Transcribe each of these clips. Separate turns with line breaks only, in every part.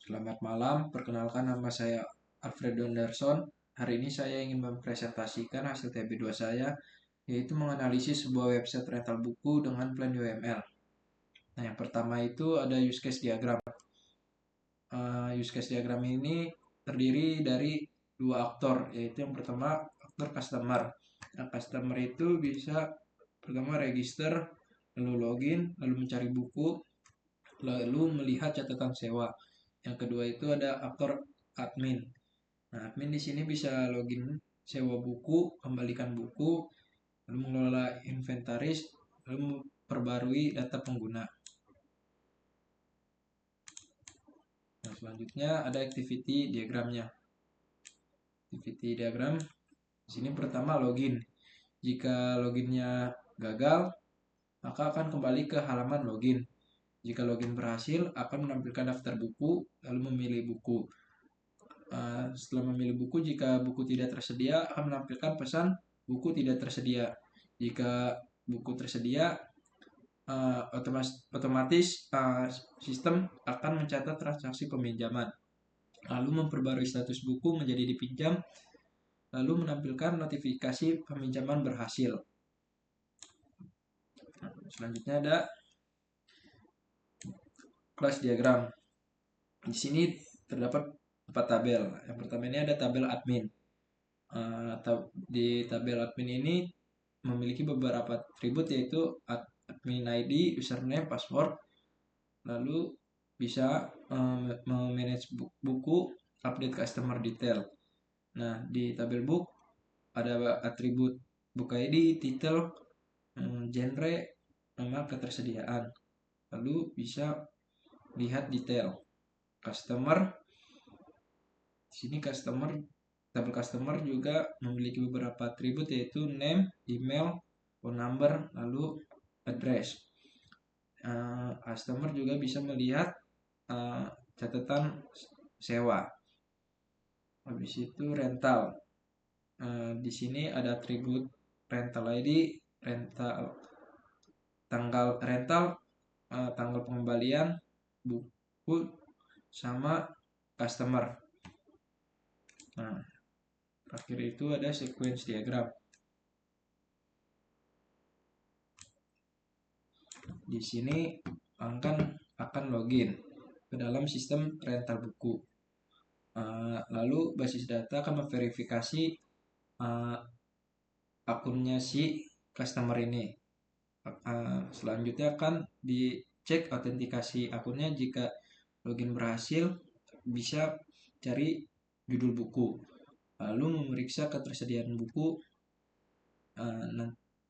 Selamat malam, perkenalkan nama saya Alfredo Anderson. Hari ini saya ingin mempresentasikan hasil TB2 saya, yaitu menganalisis sebuah website rental buku dengan plan UML. Nah, yang pertama itu ada use case diagram. Use case diagram ini terdiri dari dua aktor, yaitu yang pertama aktor customer. Nah, customer itu bisa pertama register, lalu login, lalu mencari buku, lalu melihat catatan sewa. Yang kedua itu ada aktor admin. Nah, admin di sini bisa login sewa buku, kembalikan buku, lalu mengelola inventaris, lalu memperbarui data pengguna. Nah, selanjutnya ada activity diagramnya. Activity diagram di sini pertama login. Jika loginnya gagal, maka akan kembali ke halaman login. Jika login berhasil, akan menampilkan daftar buku, lalu memilih buku. Setelah memilih buku, jika buku tidak tersedia, akan menampilkan pesan buku tidak tersedia. Jika buku tersedia, otomatis sistem akan mencatat transaksi peminjaman, lalu memperbarui status buku menjadi dipinjam, lalu menampilkan notifikasi peminjaman berhasil. Selanjutnya ada class diagram. Di sini terdapat 4 tabel. Yang pertama ini ada tabel admin. Di tabel admin ini memiliki beberapa atribut, yaitu admin ID, username, password, lalu bisa memanage buku, update customer detail. Nah, di tabel book ada atribut book ID, title, genre, nama, ketersediaan. Lalu bisa lihat detail customer. Di sini tabel customer juga memiliki beberapa atribut, yaitu name, email, phone number, lalu address. Customer juga bisa melihat catatan sewa. Habis itu rental. Di sini ada atribut rental ID, tanggal rental, tanggal pengembalian, buku, sama customer. Nah, terakhir itu ada sequence diagram. Di sini akan login ke dalam sistem rental buku. Lalu basis data akan memverifikasi akunnya si customer ini. Selanjutnya akan dicek autentikasi akunnya. Jika login berhasil, bisa cari judul buku, lalu memeriksa ketersediaan buku,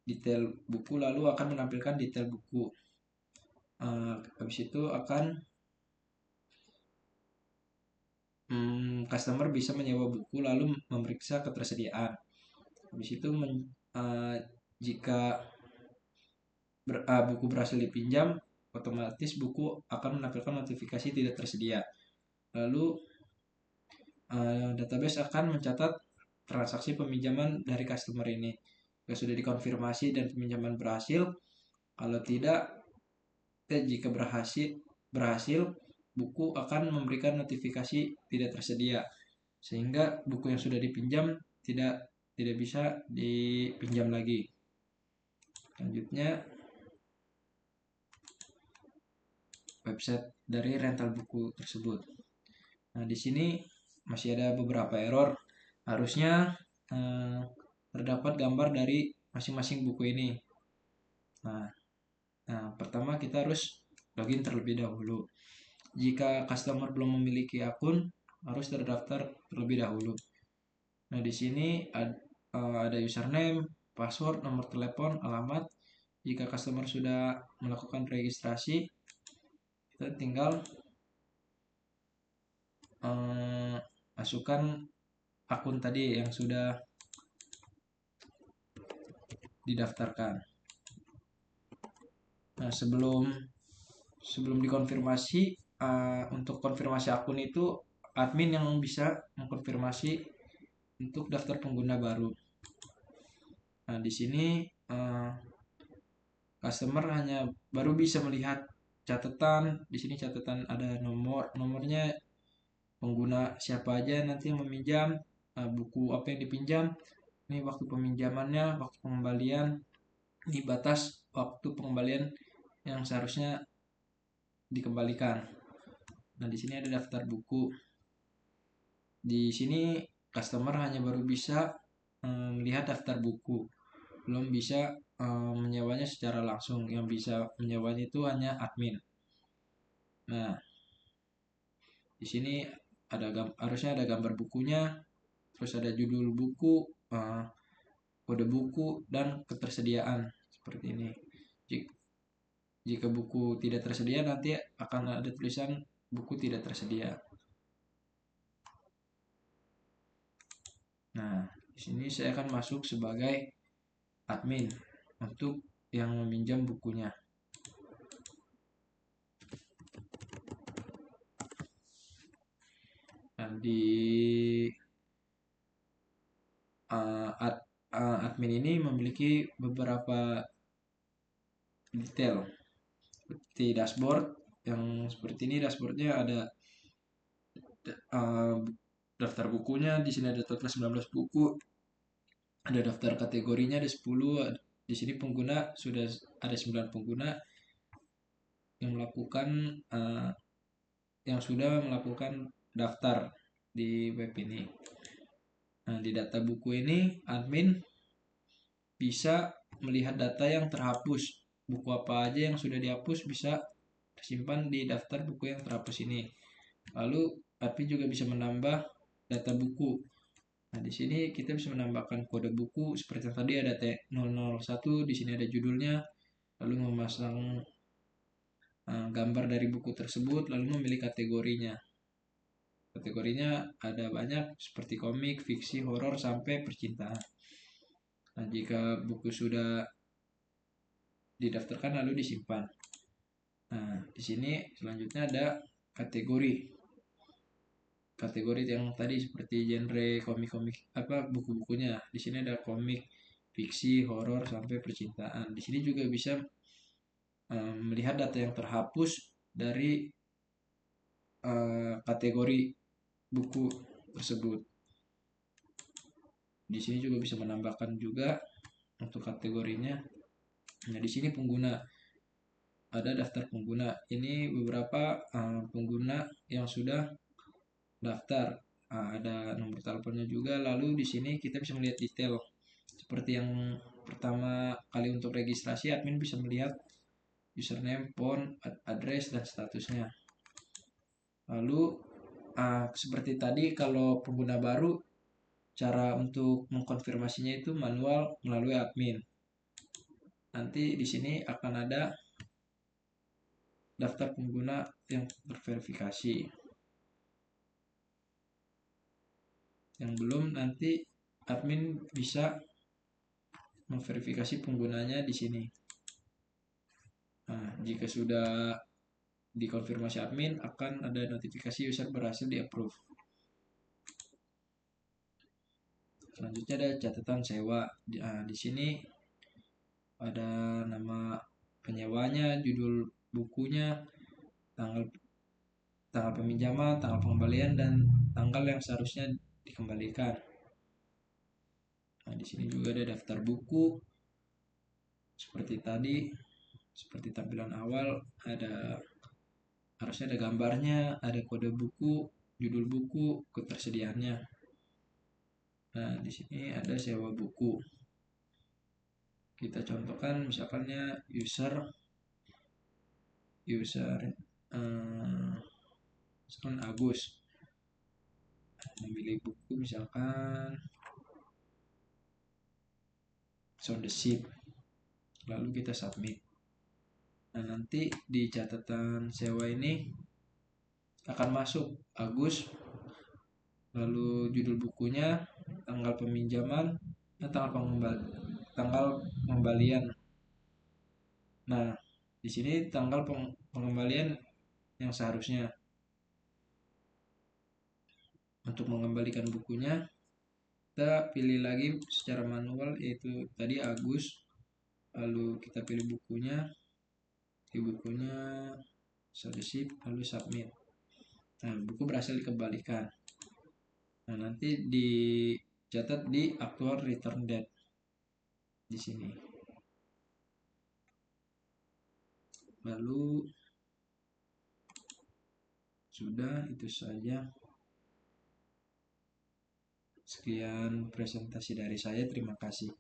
detail buku, lalu akan menampilkan detail buku. Habis itu akan customer bisa menyewa buku, lalu memeriksa ketersediaan. Habis itu jika buku berhasil dipinjam, otomatis buku akan menampilkan notifikasi tidak tersedia. Lalu database akan mencatat transaksi peminjaman dari customer ini. Jika sudah dikonfirmasi dan peminjaman berhasil, kalau tidak, jika berhasil, buku akan memberikan notifikasi tidak tersedia, sehingga buku yang sudah dipinjam tidak bisa dipinjam lagi. Selanjutnya website dari rental buku tersebut. Nah, di sini masih ada beberapa error. Harusnya terdapat gambar dari masing-masing buku ini. Nah, pertama kita harus login terlebih dahulu. Jika customer belum memiliki akun, harus terdaftar terlebih dahulu. Nah, di sini ada username, password, nomor telepon, alamat. Jika customer sudah melakukan registrasi, kita tinggal masukkan akun tadi yang sudah didaftarkan. Nah, sebelum dikonfirmasi, untuk konfirmasi akun itu admin yang bisa mengkonfirmasi untuk daftar pengguna baru. Nah, di sini customer hanya baru bisa melihat catatan. Di sini catatan ada nomornya pengguna siapa aja nanti yang meminjam, buku apa yang dipinjam, ini waktu peminjamannya, waktu pengembalian, ini batas waktu pengembalian yang seharusnya dikembalikan. Nah, di sini ada daftar buku. Di sini customer hanya baru bisa melihat daftar buku, belum bisa menyewanya secara langsung. Yang bisa menyewanya itu hanya admin. Nah, di sini harusnya ada gambar bukunya, terus ada judul buku, kode buku, dan ketersediaan seperti ini. Jika buku tidak tersedia, nanti akan ada tulisan buku tidak tersedia. Nah, di sini saya akan masuk sebagai admin untuk yang meminjam bukunya. Nah, di admin ini memiliki beberapa detail seperti dashboard. Yang seperti ini dashboardnya ada daftar bukunya. Di sini ada total 19 buku. Ada daftar kategorinya ada 10. Di sini pengguna sudah ada 9 pengguna yang melakukan yang sudah melakukan daftar di web ini. Nah, di data buku ini admin bisa melihat data yang terhapus. Buku apa aja yang sudah dihapus bisa tersimpan di daftar buku yang terhapus ini. Lalu admin juga bisa menambah data buku. Nah, di sini kita bisa menambahkan kode buku seperti yang tadi ada T001, di sini ada judulnya, lalu memasang gambar dari buku tersebut, lalu memilih kategorinya. Kategorinya ada banyak seperti komik, fiksi, horor, sampai percintaan. Nah, jika buku sudah didaftarkan lalu disimpan. Nah, di sini selanjutnya ada kategori. Kategori yang tadi seperti genre komik-komik apa buku-bukunya. Di sini ada komik, fiksi, horor, sampai percintaan. Di sini juga bisa melihat data yang terhapus dari kategori buku tersebut. Di sini juga bisa menambahkan juga untuk kategorinya. Nah, di sini pengguna, ada daftar pengguna. Ini beberapa pengguna yang sudah daftar. Ada nomor teleponnya juga. Lalu di sini kita bisa melihat detail. Seperti yang pertama kali untuk registrasi, admin bisa melihat username, phone, address, dan statusnya. Lalu seperti tadi kalau pengguna baru, cara untuk mengkonfirmasinya itu manual melalui admin. Nanti di sini akan ada daftar pengguna yang terverifikasi. Yang belum, nanti admin bisa memverifikasi penggunanya di sini. Nah, jika sudah dikonfirmasi admin, akan ada notifikasi user berhasil di-approve. Selanjutnya ada catatan sewa. Di sini ada nama penyewanya, judul bukunya, tanggal peminjaman, tanggal pengembalian, dan tanggal yang seharusnya dikembalikan. Nah, di sini juga ada daftar buku. Seperti tadi, seperti tampilan awal, harusnya ada gambarnya, ada kode buku, judul buku, ketersediaannya. Nah, di sini ada sewa buku. Kita contohkan misalkannya user misalkan Agus memilih buku misalkan Sound the Ship, lalu kita submit. Nah, nanti di catatan sewa ini akan masuk Agus, lalu judul bukunya, tanggal peminjaman, tanggal pengembalian. Nah, di sini tanggal pengembalian yang seharusnya. Untuk mengembalikan bukunya, kita pilih lagi secara manual, yaitu tadi Agus, lalu kita pilih bukunya, lalu submit. Nah, buku berhasil dikembalikan. Nah, nanti dicatat di actual return date di sini. Lalu sudah, itu saja. Sekian presentasi dari saya. Terima kasih.